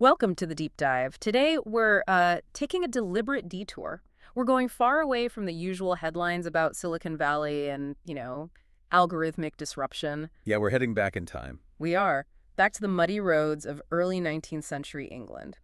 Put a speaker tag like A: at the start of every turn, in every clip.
A: Welcome to the deep dive. Today, we're taking a deliberate detour. We're going far away from the usual headlines about Silicon Valley and, algorithmic disruption.
B: Yeah, we're heading back in time.
A: We are back to the muddy roads of early 19th century England.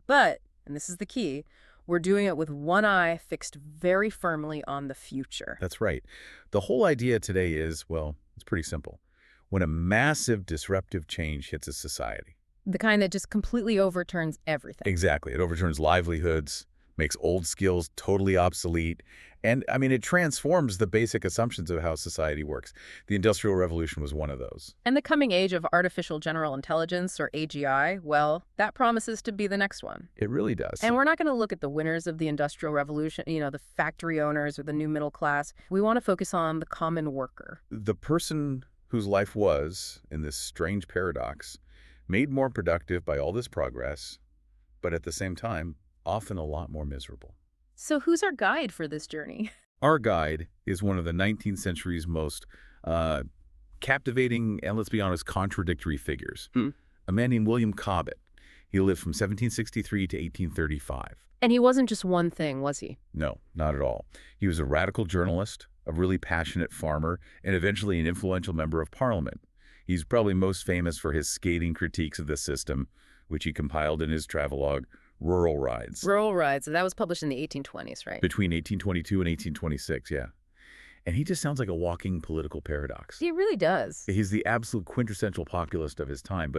A: But, and this is the key, we're doing it with one eye fixed very firmly on the future.
B: That's right. The whole idea today is, well, it's pretty simple. When a massive disruptive change hits a society.
A: The kind that just completely overturns everything.
B: Exactly. It overturns livelihoods, makes old skills totally obsolete, and, it transforms the basic assumptions of how society works. The Industrial Revolution was one of those.
A: And the coming age of artificial general intelligence, or AGI, well, that promises to be the next one.
B: It really does.
A: And we're not going to look at the winners of the Industrial Revolution, the factory owners or the new middle class. We want to focus on the common worker.
B: The person whose life was, in this strange paradox, made more productive by all this progress, but at the same time, often a lot more miserable.
A: So who's our guide for this journey?
B: Our guide is one of the 19th century's most captivating and, let's be honest, contradictory figures. A man named William Cobbett. He lived from 1763 to 1835.
A: And he wasn't just one thing, was he?
B: No, not at all. He was a radical journalist, a really passionate farmer, and eventually an influential member of Parliament. He's probably most famous for his scathing critiques of the system, which he compiled in his travelogue, Rural Rides.
A: Rural Rides. That was published in the 1820s, right?
B: Between 1822 and 1826, yeah. And he just sounds like a walking political paradox.
A: He really does.
B: He's the absolute quintessential populist of his time,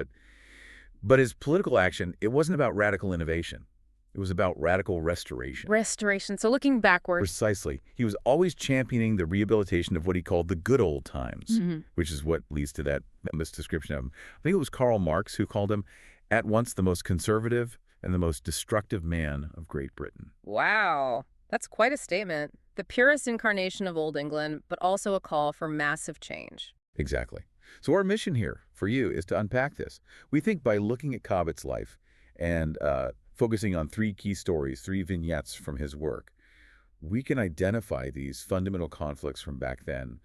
B: but his political action, it wasn't about radical innovation. It was about radical restoration.
A: Restoration. So looking backwards.
B: Precisely. He was always championing the rehabilitation of what he called the good old times, which is what leads to that misdescription of him. I think it was Karl Marx who called him at once the most conservative and the most destructive man of Great Britain.
A: Wow. That's quite a statement. The purest incarnation of Old England, but also a call for massive change.
B: Exactly. So our mission here for you is to unpack this. We think by looking at Cobbett's life and focusing on three key stories, three vignettes from his work, we can identify these fundamental conflicts from back then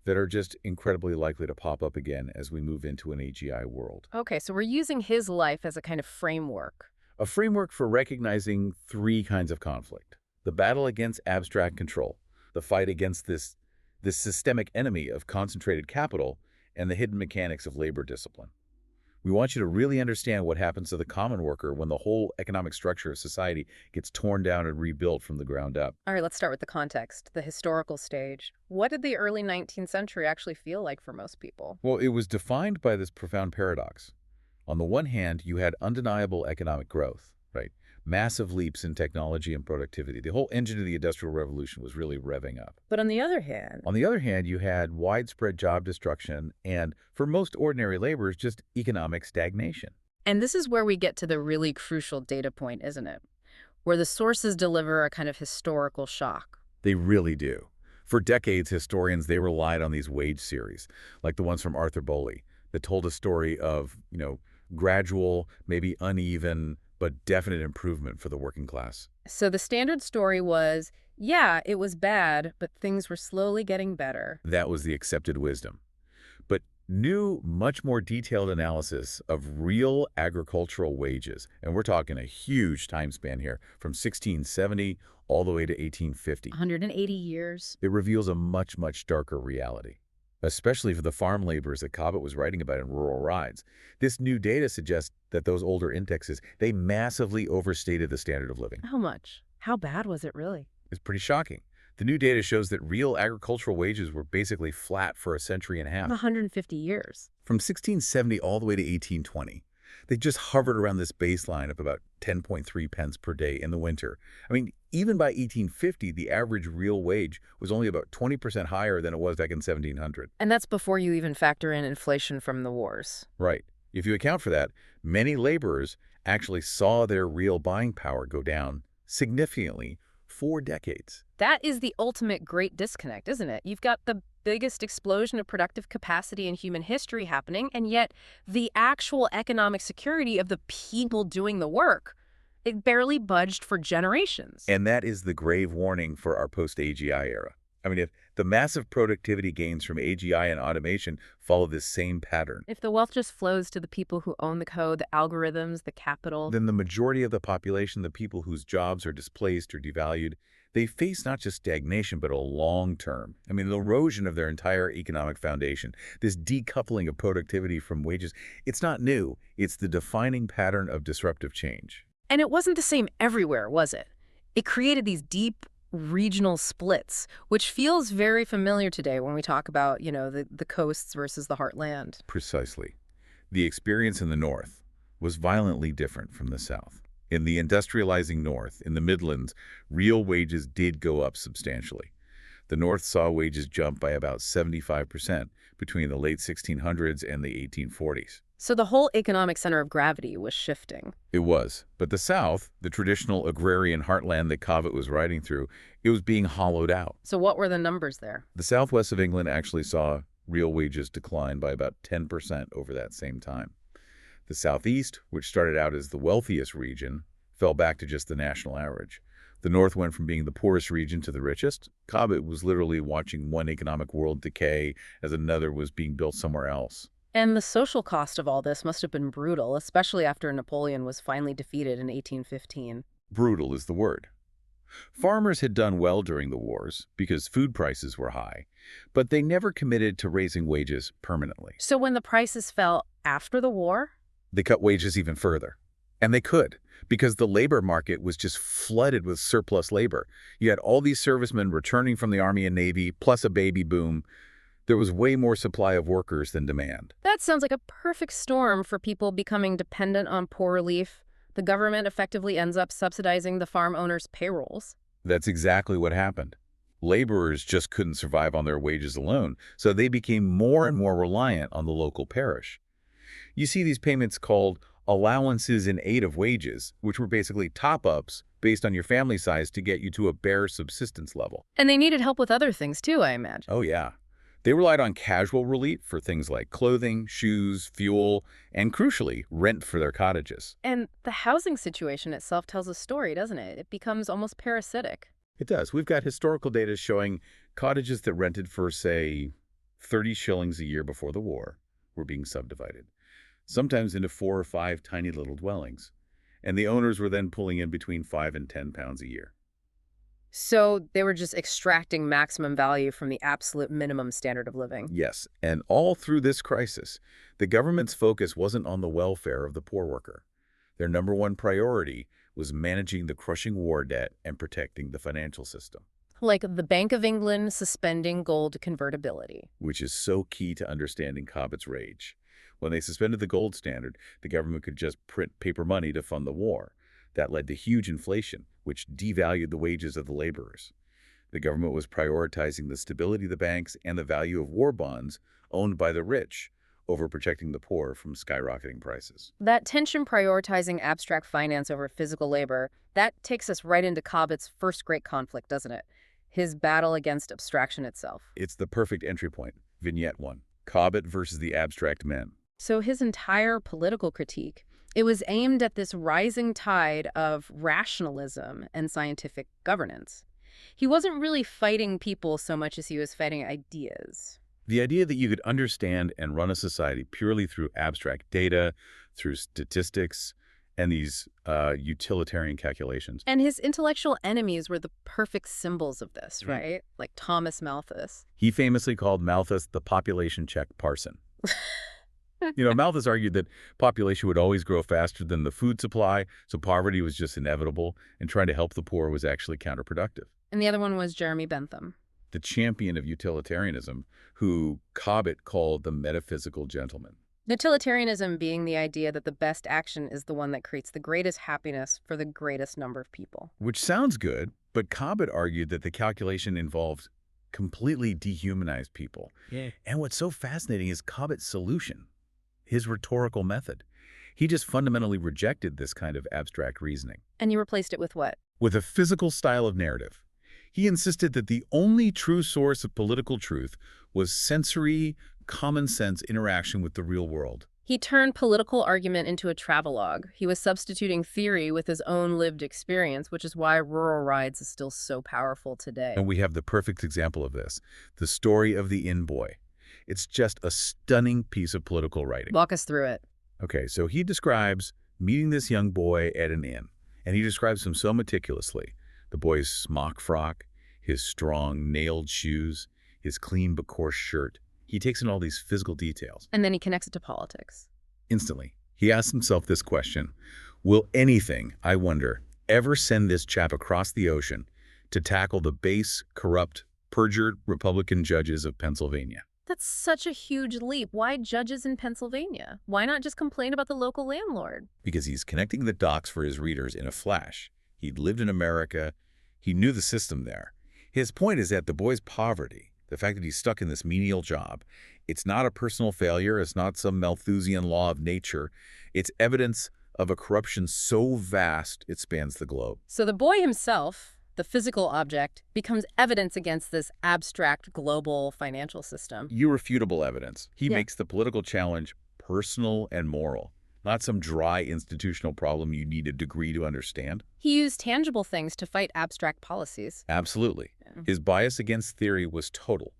B: that are just incredibly likely to pop up again as we move into an AGI world.
A: Okay, so we're using his life as a kind of framework.
B: A framework for recognizing three kinds of conflict. The battle against abstract control, the fight against this systemic enemy of concentrated capital, and the hidden mechanics of labor discipline. We want you to really understand what happens to the common worker when the whole economic structure of society gets torn down and rebuilt from the ground up.
A: All right, let's start with the context, the historical stage. What did the early 19th century actually feel like for most people?
B: Well, it was defined by this profound paradox. On the one hand, you had undeniable economic growth, right? Massive leaps in technology and productivity. The whole engine of the Industrial Revolution was really revving up.
A: But on the other hand...
B: you had widespread job destruction and, for most ordinary laborers, just economic stagnation.
A: And this is where we get to the really crucial data point, isn't it? Where the sources deliver a kind of historical shock.
B: They really do. For decades, historians, they relied on these wage series, like the ones from Arthur Bowley, that told a story of, gradual, maybe uneven, but definite improvement for the working class.
A: So the standard story was, yeah, it was bad, but things were slowly getting better.
B: That was the accepted wisdom. But new, much more detailed analysis of real agricultural wages, and we're talking a huge time span here, from 1670 all the way to 1850.
A: 180 years.
B: It reveals a much, much darker reality, especially for the farm laborers that Cobbett was writing about in Rural Rides. This new data suggests that those older indexes, they massively overstated the standard of living.
A: How much? How bad was it really?
B: It's pretty shocking. The new data shows that real agricultural wages were basically flat for a century and a half.
A: 150 years.
B: From 1670 all the way to 1820. They just hovered around this baseline of about 10.3 pence per day in the winter. Even by 1850, the average real wage was only about 20% higher than it was back in 1700.
A: And that's before you even factor in inflation from the wars.
B: Right. If you account for that, many laborers actually saw their real buying power go down significantly for decades.
A: That is the ultimate great disconnect, isn't it? You've got the biggest explosion of productive capacity in human history happening, and yet the actual economic security of the people doing the work, it barely budged for generations.
B: And that is the grave warning for our post-AGI era. I mean, if the massive productivity gains from AGI and automation follow this same pattern,
A: If the wealth just flows to the people who own the code, the algorithms, the capital.
B: then the majority of the population, the people whose jobs are displaced or devalued, they face not just stagnation, but a long-term, I mean, the erosion of their entire economic foundation, this decoupling of productivity from wages. It's not new. It's the defining pattern of disruptive change.
A: And it wasn't the same everywhere, was it? It created these deep regional splits, which feels very familiar today when we talk about, the coasts versus the heartland.
B: Precisely. The experience in the North was violently different from the South. In the industrializing North, in the Midlands, real wages did go up substantially. The North saw wages jump by about 75% between the late 1600s and the 1840s.
A: So the whole economic center of gravity was shifting.
B: It was. But the South, the traditional agrarian heartland that Cobbett was riding through, it was being hollowed out.
A: So what were the numbers there?
B: The southwest of England actually saw real wages decline by about 10% over that same time. The southeast, which started out as the wealthiest region, fell back to just the national average. The north went from being the poorest region to the richest. Cobbett was literally watching one economic world decay as another was being built somewhere else.
A: And the social cost of all this must have been brutal, especially after Napoleon was finally defeated in 1815.
B: Brutal is the word. Farmers had done well during the wars because food prices were high, but they never committed to raising wages permanently.
A: So when the prices fell after the war?
B: They cut wages even further. And they could, because the labor market was just flooded with surplus labor. You had all these servicemen returning from the Army and Navy, plus a baby boom. There was way more supply of workers than demand.
A: That sounds like a perfect storm for people becoming dependent on poor relief. The government effectively ends up subsidizing the farm owners' payrolls.
B: That's exactly what happened. Laborers just couldn't survive on their wages alone, so they became more and more reliant on the local parish. You see these payments called allowances in aid of wages, which were basically top-ups based on your family size to get you to a bare subsistence level.
A: And they needed help with other things too, I imagine.
B: Oh, yeah. They relied on casual relief for things like clothing, shoes, fuel, and crucially, rent for their cottages.
A: And the housing situation itself tells a story, doesn't it? It becomes almost parasitic.
B: It does. We've got historical data showing cottages that rented for, say, 30 shillings a year before the war were being subdivided, sometimes into 4 or 5 tiny little dwellings. And the owners were then pulling in between £5 and £10 a year.
A: So they were just extracting maximum value from the absolute minimum standard of living.
B: Yes, and all through this crisis, the government's focus wasn't on the welfare of the poor worker. Their number one priority was managing the crushing war debt and protecting the financial system.
A: Like the Bank of England suspending gold convertibility.
B: Which is so key to understanding Cobbett's rage. When they suspended the gold standard, the government could just print paper money to fund the war. That led to huge inflation, which devalued the wages of the laborers. The government was prioritizing the stability of the banks and the value of war bonds owned by the rich over protecting the poor from skyrocketing prices.
A: That tension prioritizing abstract finance over physical labor, that takes us right into Cobbett's first great conflict, doesn't it? His battle against abstraction itself.
B: It's the perfect entry point. Vignette 1. Cobbett versus the abstract men.
A: So his entire political critique, it was aimed at this rising tide of rationalism and scientific governance. He wasn't really fighting people so much as he was fighting ideas.
B: The idea that you could understand and run a society purely through abstract data, through statistics, and these utilitarian calculations.
A: And his intellectual enemies were the perfect symbols of this, right? Like Thomas Malthus.
B: He famously called Malthus the population check parson. Malthus argued that population would always grow faster than the food supply, so poverty was just inevitable, and trying to help the poor was actually counterproductive.
A: And the other one was Jeremy Bentham,
B: the champion of utilitarianism, who Cobbett called the metaphysical gentleman.
A: Utilitarianism being the idea that the best action is the one that creates the greatest happiness for the greatest number of people.
B: Which sounds good, but Cobbett argued that the calculation involved completely dehumanized people. Yeah. And what's so fascinating is Cobbett's solution. His rhetorical method. He just fundamentally rejected this kind of abstract reasoning.
A: And you replaced it with what?
B: With a physical style of narrative. He insisted that the only true source of political truth was sensory, common sense interaction with the real world.
A: He turned political argument into a travelogue. He was substituting theory with his own lived experience, which is why Rural Rides is still so powerful today.
B: And we have the perfect example of this, the story of the inn boy. It's just a stunning piece of political writing.
A: Walk us through it.
B: Okay, so he describes meeting this young boy at an inn, and he describes him so meticulously. The boy's smock-frock, his strong, nailed shoes, his clean but coarse shirt. He takes in all these physical details.
A: And then he connects it to politics.
B: Instantly, he asks himself this question: will anything, I wonder, ever send this chap across the ocean to tackle the base, corrupt, perjured Republican judges of Pennsylvania?
A: That's such a huge leap. Why judges in Pennsylvania? Why not just complain about the local landlord?
B: Because he's connecting the dots for his readers in a flash. He'd lived in America. He knew the system there. His point is that the boy's poverty, the fact that he's stuck in this menial job, it's not a personal failure. It's not some Malthusian law of nature. It's evidence of a corruption so vast it spans the globe.
A: So the boy himself, the physical object, becomes evidence against this abstract global financial system.
B: Irrefutable evidence. He
A: Yeah.
B: makes the political challenge personal and moral, not some dry institutional problem you need a degree to understand.
A: He used tangible things to fight abstract policies.
B: Absolutely.
A: Yeah.
B: His bias against theory was total.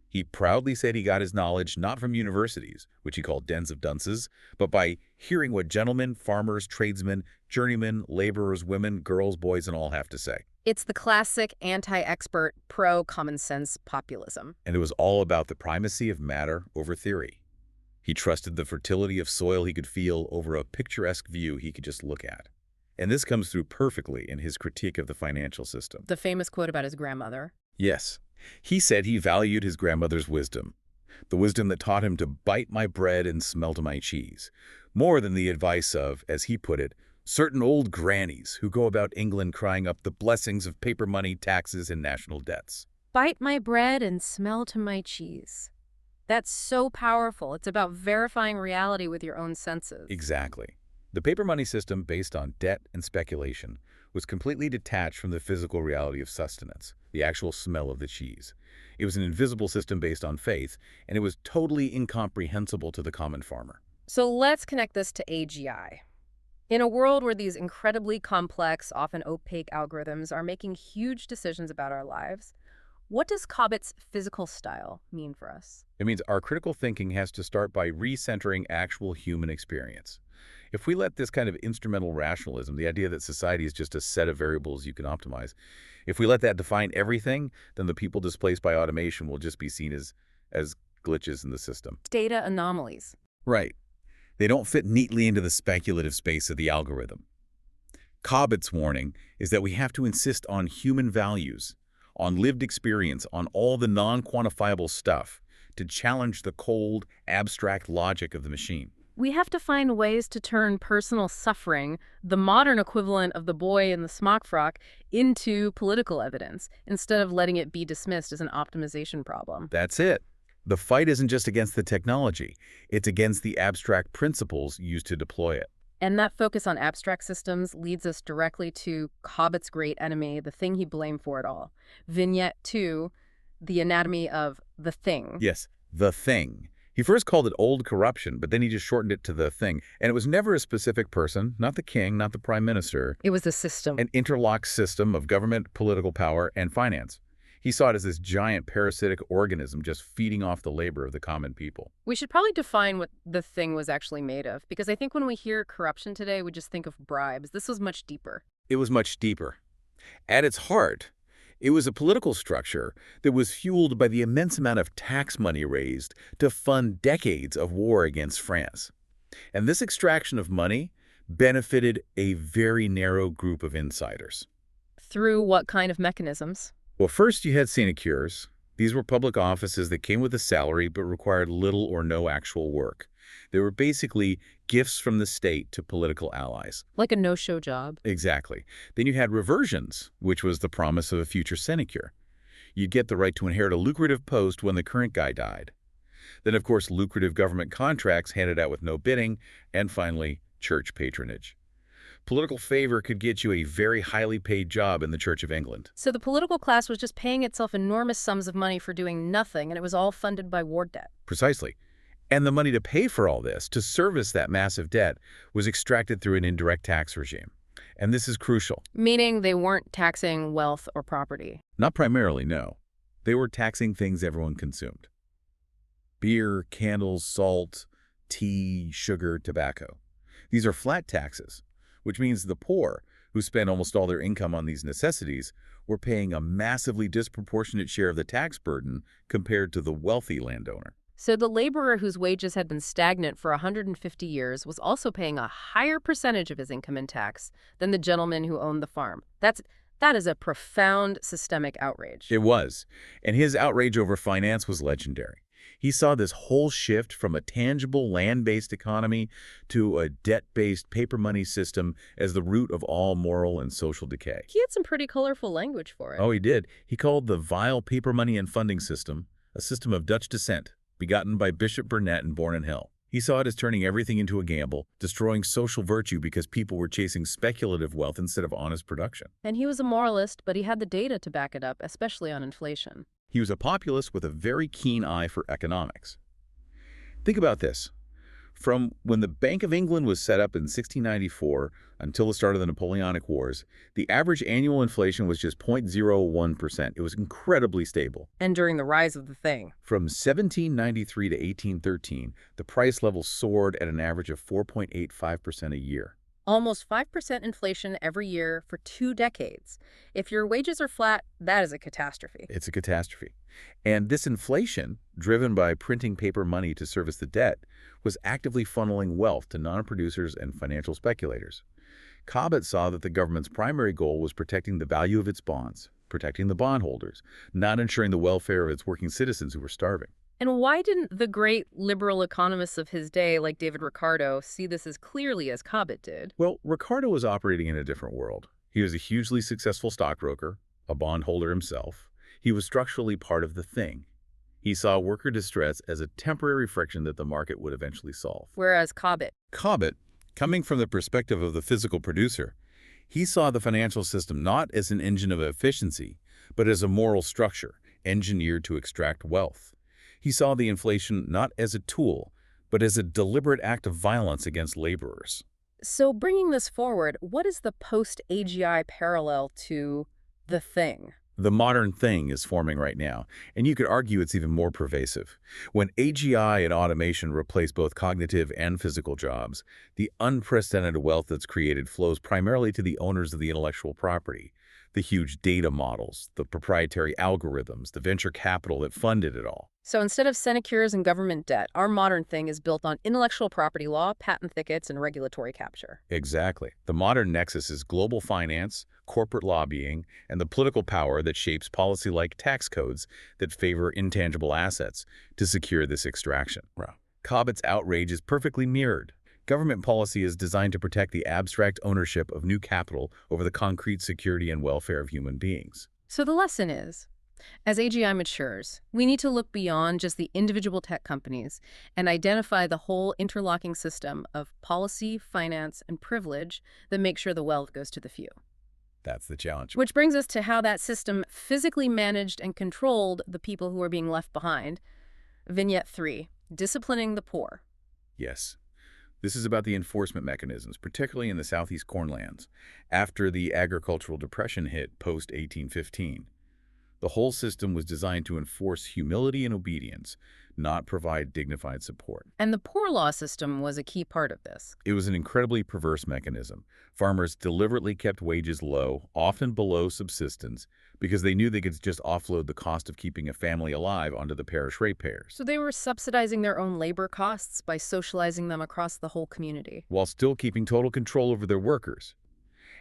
B: He proudly said he got his knowledge not from universities, which he called dens of dunces, but by hearing what gentlemen, farmers, tradesmen, journeymen, laborers, women, girls, boys, and all have to say.
A: It's the classic anti-expert, pro-common sense populism.
B: And it was all about the primacy of matter over theory. He trusted the fertility of soil he could feel over a picturesque view he could just look at. And this comes through perfectly in his critique of the financial system.
A: The famous quote about his grandmother.
B: Yes, he said he valued his grandmother's wisdom, the wisdom that taught him to bite my bread and smell to my cheese, more than the advice of, as he put it, certain old grannies who go about England crying up the blessings of paper money, taxes, and national debts.
A: Bite my bread and smell to my cheese. That's so powerful. It's about verifying reality with your own senses.
B: Exactly. The paper money system, based on debt and speculation, was completely detached from the physical reality of sustenance, the actual smell of the cheese. It was an invisible system based on faith, and it was totally incomprehensible to the common farmer.
A: So let's connect this to AGI. In a world where these incredibly complex, often opaque algorithms are making huge decisions about our lives, what does Cobbett's physical style mean for us?
B: It means our critical thinking has to start by recentering actual human experience. If we let this kind of instrumental rationalism, the idea that society is just a set of variables you can optimize, if we let that define everything, then the people displaced by automation will just be seen as glitches in the system.
A: Data anomalies.
B: Right. They don't fit neatly into the speculative space of the algorithm. Cobbett's warning is that we have to insist on human values, on lived experience, on all the non-quantifiable stuff to challenge the cold, abstract logic of the machine.
A: We have to find ways to turn personal suffering, the modern equivalent of the boy in the smock-frock, into political evidence, instead of letting it be dismissed as an optimization problem.
B: That's it. The fight isn't just against the technology. It's against the abstract principles used to deploy it.
A: And that focus on abstract systems leads us directly to Cobbett's great enemy, the thing he blamed for it all. Vignette 2, The Anatomy of the Thing.
B: Yes, the thing. He first called it old corruption, but then he just shortened it to the thing. And it was never a specific person, not the king, not the prime minister.
A: It was the system.
B: An interlocked system of government, political power, and finance. He saw it as this giant parasitic organism just feeding off the labor of the common people.
A: We should probably define what the thing was actually made of, because I think when we hear corruption today, we just think of bribes. This was much deeper.
B: It was much deeper. At its heart, it was a political structure that was fueled by the immense amount of tax money raised to fund decades of war against France. And this extraction of money benefited a very narrow group of insiders.
A: Through what kind of mechanisms?
B: Well, first you had sinecures. These were public offices that came with a salary but required little or no actual work. They were basically gifts from the state to political allies.
A: Like a no-show job.
B: Exactly. Then you had reversions, which was the promise of a future sinecure. You'd get the right to inherit a lucrative post when the current guy died. Then, of course, lucrative government contracts handed out with no bidding, and finally, church patronage. Political favor could get you a very highly paid job in the Church of England.
A: So the political class was just paying itself enormous sums of money for doing nothing, and it was all funded by war debt.
B: Precisely. And the money to pay for all this, to service that massive debt, was extracted through an indirect tax regime. And this is crucial.
A: Meaning they weren't taxing wealth or property.
B: Not primarily, no. They were taxing things everyone consumed. Beer, candles, salt, tea, sugar, tobacco. These are flat taxes, which means the poor, who spend almost all their income on these necessities, were paying a massively disproportionate share of the tax burden compared to the wealthy landowner.
A: So the laborer whose wages had been stagnant for 150 years was also paying a higher percentage of his income in tax than the gentleman who owned the farm. That is a profound systemic outrage.
B: It was, and his outrage over finance was legendary. He saw this whole shift from a tangible land-based economy to a debt-based paper money system as the root of all moral and social decay.
A: He had some pretty colorful language for it.
B: Oh, he did. He called the vile paper money and funding system a system of Dutch descent, begotten by Bishop Burnet and Born in Hell. He saw it as turning everything into a gamble, destroying social virtue because people were chasing speculative wealth instead of honest production.
A: And he was a moralist, but he had the data to back it up, especially on inflation.
B: He was a populist with a very keen eye for economics. Think about this. From when the Bank of England was set up in 1694 until the start of the Napoleonic Wars, the average annual inflation was just 0.01%. It was incredibly stable.
A: And during the rise of the thing.
B: From 1793 to 1813, the price level soared at an average of 4.85% a year.
A: Almost 5% inflation every year for 2 decades. If your wages are flat, that is a catastrophe.
B: It's a catastrophe. And this inflation, driven by printing paper money to service the debt, was actively funneling wealth to non-producers and financial speculators. Cobbett saw that the government's primary goal was protecting the value of its bonds, protecting the bondholders, not ensuring the welfare of its working citizens who were starving.
A: And why didn't the great liberal economists of his day, like David Ricardo, see this as clearly as Cobbett did?
B: Well, Ricardo was operating in a different world. He was a hugely successful stockbroker, a bondholder himself. He was structurally part of the thing. He saw worker distress as a temporary friction that the market would eventually solve.
A: Whereas Cobbett,
B: coming from the perspective of the physical producer, he saw the financial system not as an engine of efficiency, but as a moral structure engineered to extract wealth. He saw the inflation not as a tool, but as a deliberate act of violence against laborers.
A: So bringing this forward, what is the post-AGI parallel to the thing?
B: The modern thing is forming right now, and you could argue it's even more pervasive. When AGI and automation replace both cognitive and physical jobs, the unprecedented wealth that's created flows primarily to the owners of the intellectual property, the huge data models, the proprietary algorithms, the venture capital that funded it all.
A: So instead of sinecures and government debt, our modern thing is built on intellectual property law, patent thickets, and regulatory capture.
B: Exactly. The modern nexus is global finance, corporate lobbying, and the political power that shapes policy like tax codes that favor intangible assets to secure this extraction. Wow. Cobbett's outrage is perfectly mirrored. Government policy is designed to protect the abstract ownership of new capital over the concrete security and welfare of human beings.
A: So the lesson is, as AGI matures, we need to look beyond just the individual tech companies and identify the whole interlocking system of policy, finance, and privilege that make sure the wealth goes to the few.
B: That's the challenge.
A: Which brings us to how that system physically managed and controlled the people who are being left behind. Vignette 3, disciplining the poor.
B: Yes. This is about the enforcement mechanisms, particularly in the Southeast Cornlands, after the agricultural depression hit post-1815. The whole system was designed to enforce humility and obedience, not provide dignified support.
A: And the poor law system was a key part of this.
B: It was an incredibly perverse mechanism. Farmers deliberately kept wages low, often below subsistence, because they knew they could just offload the cost of keeping a family alive onto the parish ratepayers.
A: So they were subsidizing their own labor costs by socializing them across the whole community,
B: while still keeping total control over their workers.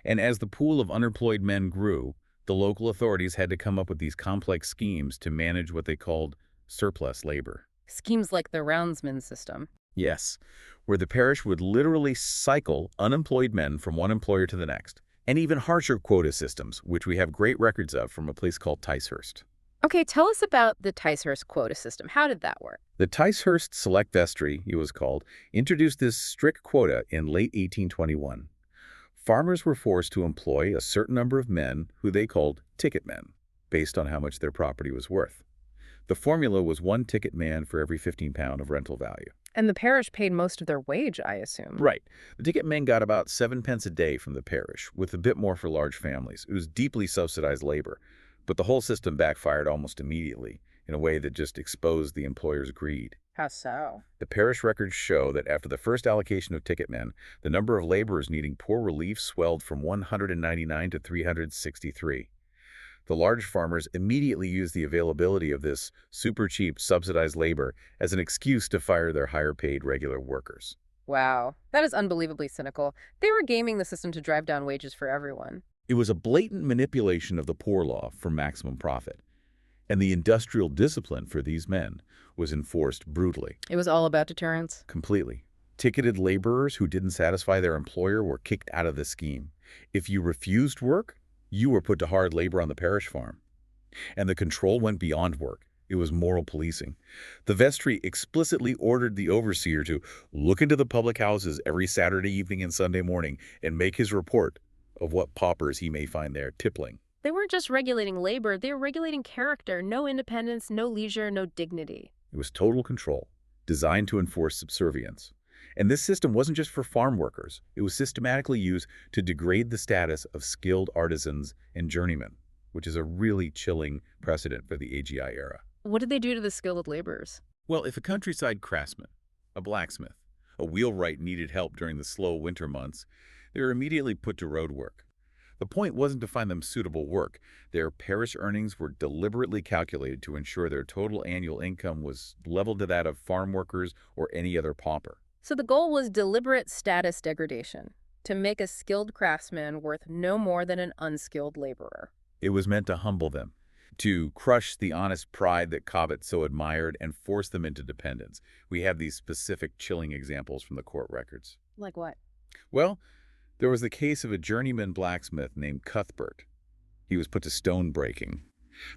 B: And as the pool of unemployed men grew, the local authorities had to come up with these complex schemes to manage what they called surplus labor.
A: Schemes like the roundsman system.
B: Yes, where the parish would literally cycle unemployed men from one employer to the next. And even harsher quota systems, which we have great records of from a place called Ticehurst.
A: Okay, tell us about the Ticehurst quota system. How did that work?
B: The Ticehurst Select Vestry, it was called, introduced this strict quota in late 1821. Farmers were forced to employ a certain number of men who they called ticket men, based on how much their property was worth. The formula was 1 ticket man for every 15 pounds of rental value.
A: And the parish paid most of their wage, I assume.
B: Right. The ticket men got about 7 pence a day from the parish, with a bit more for large families. It was deeply subsidized labor, but the whole system backfired almost immediately in a way that just exposed the employer's greed.
A: How so?
B: The parish records show that after the first allocation of ticket men, the number of laborers needing poor relief swelled from 199 to 363. The large farmers immediately used the availability of this super cheap subsidized labor as an excuse to fire their higher paid regular workers.
A: Wow, that is unbelievably cynical. They were gaming the system to drive down wages for everyone.
B: It was a blatant manipulation of the poor law for maximum profit, and the industrial discipline for these men was enforced brutally.
A: It was all about deterrence.
B: Completely. Ticketed laborers who didn't satisfy their employer were kicked out of the scheme. If you refused work, you were put to hard labor on the parish farm. And the control went beyond work. It was moral policing. The vestry explicitly ordered the overseer to look into the public houses every Saturday evening and Sunday morning and make his report of what paupers he may find there tippling.
A: They weren't just regulating labor, they were regulating character. No independence, no leisure, no dignity.
B: It was total control, designed to enforce subservience. And this system wasn't just for farm workers. It was systematically used to degrade the status of skilled artisans and journeymen, which is a really chilling precedent for the AGI era.
A: What did they do to the skilled laborers?
B: Well, if a countryside craftsman, a blacksmith, a wheelwright needed help during the slow winter months, they were immediately put to road work. The point wasn't to find them suitable work. Their parish earnings were deliberately calculated to ensure their total annual income was level to that of farm workers or any other pauper.
A: So the goal was deliberate status degradation, to make a skilled craftsman worth no more than an unskilled laborer.
B: It was meant to humble them, to crush the honest pride that Cobbett so admired and force them into dependence. We have these specific chilling examples from the court records.
A: Like what?
B: Well, there was the case of a journeyman blacksmith named Cuthbert. He was put to stone breaking.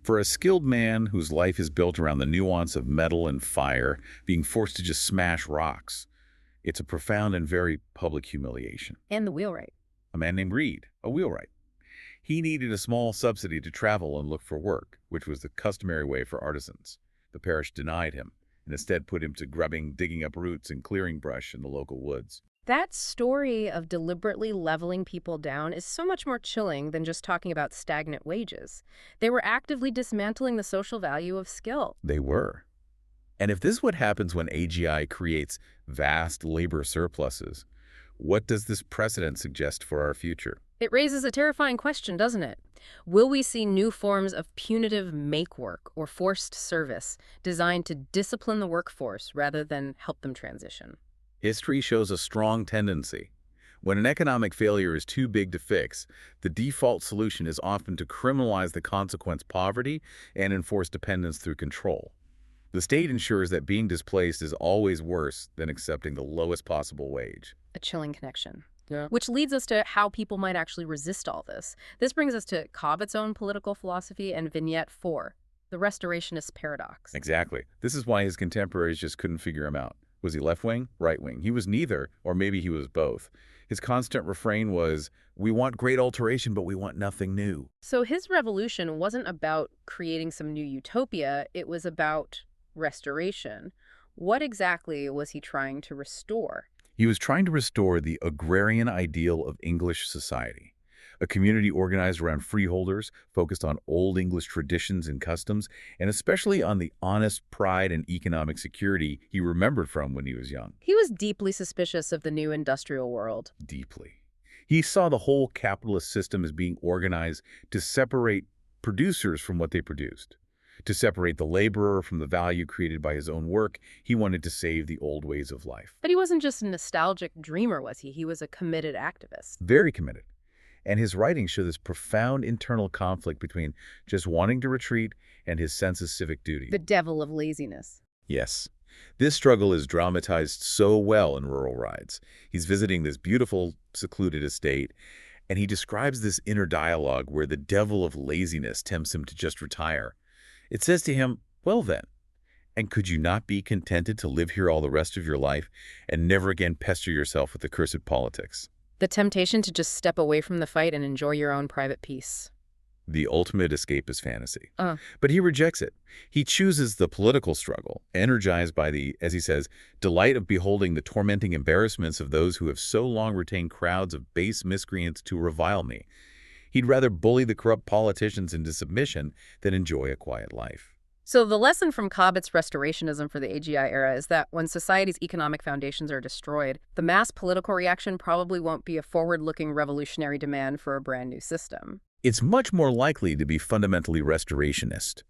B: For a skilled man whose life is built around the nuance of metal and fire, being forced to just smash rocks, it's a profound and very public humiliation.
A: And the wheelwright.
B: A man named Reed, a wheelwright. He needed a small subsidy to travel and look for work, which was the customary way for artisans. The parish denied him and instead put him to grubbing, digging up roots, and clearing brush in the local woods.
A: That story of deliberately leveling people down is so much more chilling than just talking about stagnant wages. They were actively dismantling the social value of skill.
B: They were. And if this is what happens when AGI creates vast labor surpluses, what does this precedent suggest for our future?
A: It raises a terrifying question, doesn't it? Will we see new forms of punitive make-work or forced service designed to discipline the workforce rather than help them transition?
B: History shows a strong tendency. When an economic failure is too big to fix, the default solution is often to criminalize the consequence poverty and enforce dependence through control. The state ensures that being displaced is always worse than accepting the lowest possible wage.
A: A chilling connection.
B: Yeah.
A: Which leads us to how people might actually resist all this. This brings us to Cobbett's own political philosophy and Vignette 4, the restorationist paradox.
B: Exactly. This is why his contemporaries just couldn't figure him out. Was he left-wing, right-wing? He was neither, or maybe he was both. His constant refrain was, "We want great alteration, but we want nothing new."
A: So his revolution wasn't about creating some new utopia, it was about restoration. What exactly was he trying to restore?
B: He was trying to restore the agrarian ideal of English society, a community organized around freeholders, focused on Old English traditions and customs, and especially on the honest pride and economic security he remembered from when he was young.
A: He was deeply suspicious of the new industrial world.
B: Deeply. He saw the whole capitalist system as being organized to separate producers from what they produced. To separate the laborer from the value created by his own work, he wanted to save the old ways of life.
A: But he wasn't just a nostalgic dreamer, was he? He was a committed activist.
B: Very committed. And his writings show this profound internal conflict between just wanting to retreat and his sense of civic duty.
A: The devil of laziness.
B: Yes. This struggle is dramatized so well in Rural Rides. He's visiting this beautiful, secluded estate, and he describes this inner dialogue where the devil of laziness tempts him to just retire. It says to him, "Well then, and could you not be contented to live here all the rest of your life and never again pester yourself with the cursed politics?"
A: The temptation to just step away from the fight and enjoy your own private peace.
B: the ultimate escapist fantasy.
A: Uh,
B: But he rejects it. He chooses the political struggle, energized by the, as he says, delight of beholding the tormenting embarrassments of those who have so long retained crowds of base miscreants to revile me. He'd rather bully the corrupt politicians into submission than enjoy a quiet life.
A: So the lesson from Cobbett's restorationism for the AGI era is that when society's economic foundations are destroyed, the mass political reaction probably won't be a forward-looking revolutionary demand for a brand new system.
B: It's much more likely to be fundamentally restorationist.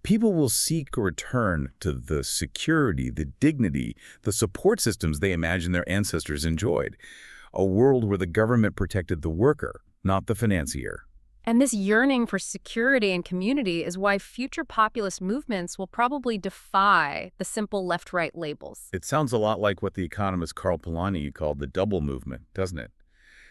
B: People will seek a return to the security, the dignity, the support systems they imagine their ancestors enjoyed. A world where the government protected the worker, not the financier.
A: And this yearning for security and community is why future populist movements will probably defy the simple left-right labels.
B: It sounds a lot like what the economist Karl Polanyi called the double movement, doesn't it?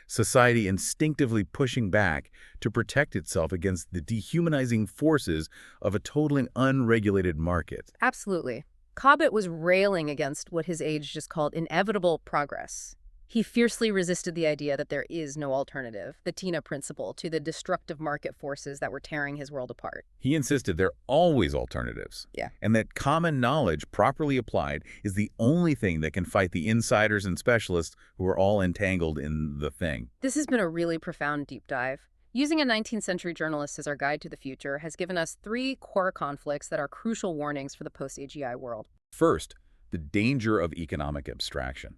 B: Society instinctively pushing back to protect itself against the dehumanizing forces of a totally unregulated market.
A: Absolutely. Cobbett was railing against what his age just called inevitable progress. He fiercely resisted the idea that there is no alternative, the Tina principle, to the destructive market forces that were tearing his world apart.
B: He insisted there are always alternatives.
A: Yeah.
B: And that common knowledge, properly applied, is the only thing that can fight the insiders and specialists who are all entangled in the thing.
A: This has been a really profound deep dive. Using a 19th century journalist as our guide to the future has given us 3 core conflicts that are crucial warnings for the post-AGI world.
B: First, the danger of economic abstraction.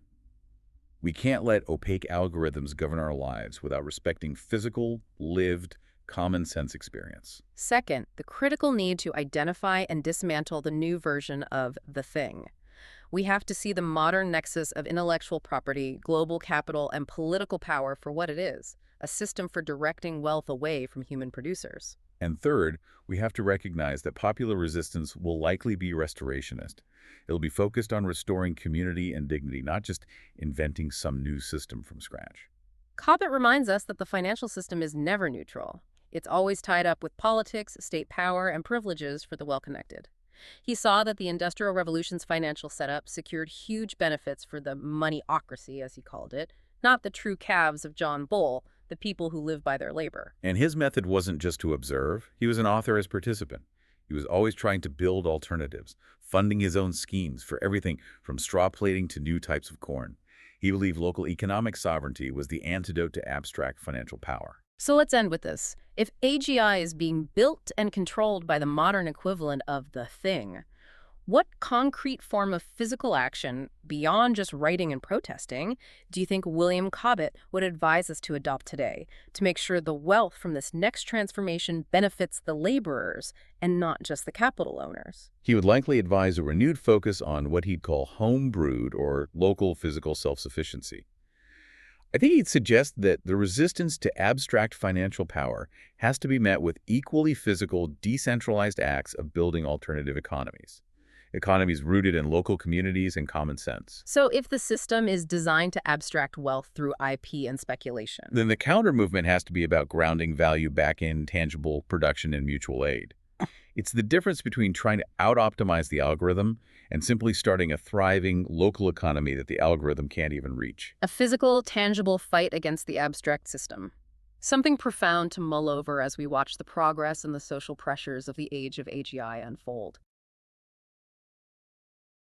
B: We can't let opaque algorithms govern our lives without respecting physical, lived, common sense experience.
A: Second, the critical need to identify and dismantle the new version of the thing. We have to see the modern nexus of intellectual property, global capital, and political power for what it is, a system for directing wealth away from human producers.
B: And third, we have to recognize that popular resistance will likely be restorationist. It'll be focused on restoring community and dignity, not just inventing some new system from scratch.
A: Cobbett reminds us that the financial system is never neutral. It's always tied up with politics, state power, and privileges for the well-connected. He saw that the Industrial Revolution's financial setup secured huge benefits for the moneyocracy, as he called it, not the true calves of John Bull, the people who live by their labor.
B: And his method wasn't just to observe. He was an author as participant. He was always trying to build alternatives, funding his own schemes for everything from straw plating to new types of corn. He believed local economic sovereignty was the antidote to abstract financial power.
A: So let's end with this. If AGI is being built and controlled by the modern equivalent of the thing, what concrete form of physical action, beyond just writing and protesting, do you think William Cobbett would advise us to adopt today to make sure the wealth from this next transformation benefits the laborers and not just the capital owners?
B: He would likely advise a renewed focus on what he'd call home-brewed or local physical self-sufficiency. I think he'd suggest that the resistance to abstract financial power has to be met with equally physical, decentralized acts of building alternative economies. Economies rooted in local communities and common sense.
A: So if the system is designed to abstract wealth through IP and speculation,
B: Then the counter-movement has to be about grounding value back in tangible production and mutual aid. It's the difference between trying to out-optimize the algorithm and simply starting a thriving local economy that the algorithm can't even reach.
A: a physical, tangible fight against the abstract system. Something profound to mull over as we watch the progress and the social pressures of the age of AGI unfold.